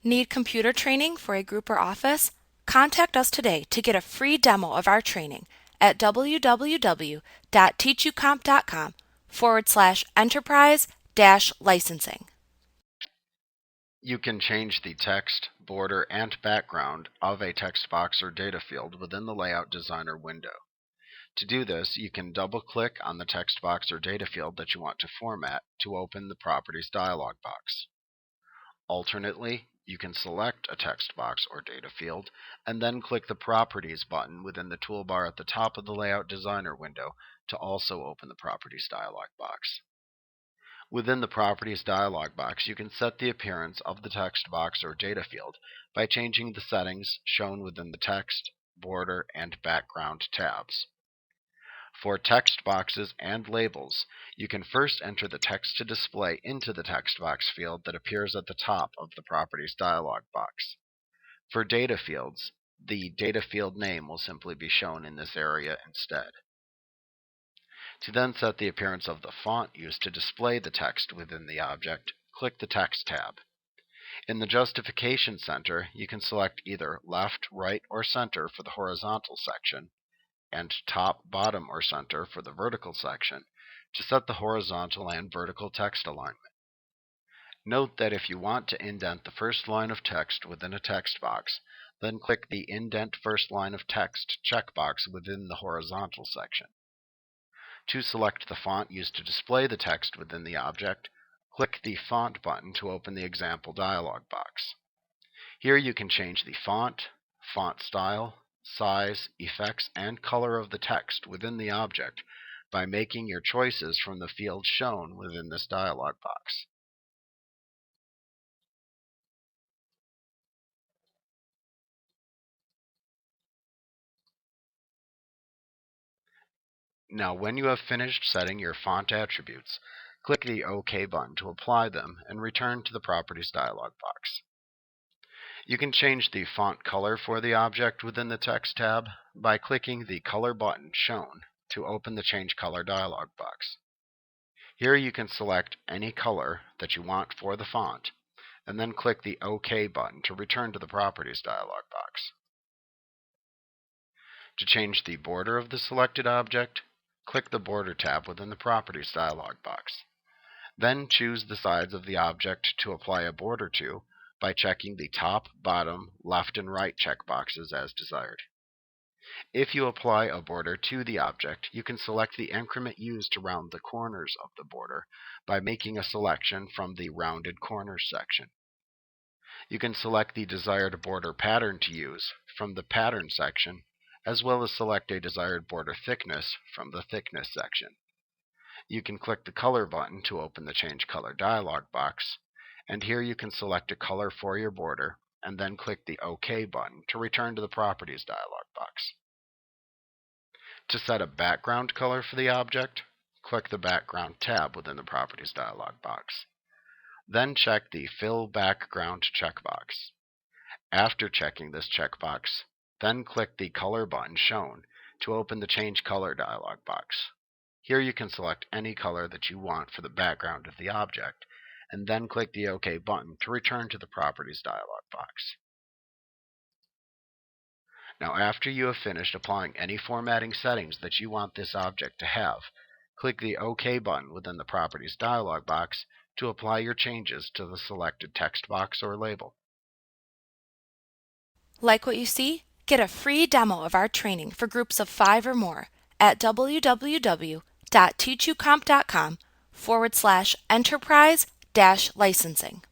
Need computer training for a group or office? Contact us today to get a free demo of our training at www.teachucomp.com/enterprise-licensing. You can change the text, border, and background of a text box or data field within the Layout Designer window. To do this, you can double-click on the text box or data field that you want to format to open the Properties dialog box. Alternately, you can select a text box or data field and then click the Properties button within the toolbar at the top of the Layout Designer window to also open the Properties dialog box. Within the Properties dialog box, you can set the appearance of the text box or data field by changing the settings shown within the Text, Border, and Background tabs. For text boxes and labels, you can first enter the text to display into the text box field that appears at the top of the Properties dialog box. For data fields, the data field name will simply be shown in this area instead. To then set the appearance of the font used to display the text within the object, click the Text tab. In the Justification Center, you can select either left, right, or center for the horizontal section, and top, bottom, or center for the vertical section to set the horizontal and vertical text alignment. Note that if you want to indent the first line of text within a text box, then click the Indent First Line of Text checkbox within the horizontal section. To select the font used to display the text within the object, click the Font button to open the example dialog box. Here you can change the font, font style, size, effects, and color of the text within the object by making your choices from the fields shown within this dialog box. Now, when you have finished setting your font attributes, click the OK button to apply them and return to the Properties dialog box. You can change the font color for the object within the Text tab by clicking the Color button shown to open the Change Color dialog box. Here you can select any color that you want for the font, and then click the OK button to return to the Properties dialog box. To change the border of the selected object, click the Border tab within the Properties dialog box. Then choose the sides of the object to apply a border to by checking the top, bottom, left, and right checkboxes as desired. If you apply a border to the object, you can select the increment used to round the corners of the border by making a selection from the Rounded Corners section. You can select the desired border pattern to use from the Pattern section, as well as select a desired border thickness from the Thickness section. You can click the Color button to open the Change Color dialog box, and here you can select a color for your border and then click the OK button to return to the Properties dialog box. To set a background color for the object, click the Background tab within the Properties dialog box. Then check the Fill Background checkbox. After checking this checkbox, then click the Color button shown to open the Change Color dialog box. Here you can select any color that you want for the background of the object, and then click the OK button to return to the Properties dialog box. Now, after you have finished applying any formatting settings that you want this object to have, click the OK button within the Properties dialog box to apply your changes to the selected text box or label. Like what you see? Get a free demo of our training for groups of 5 or more at www.teachucomp.com/enterprise-licensing.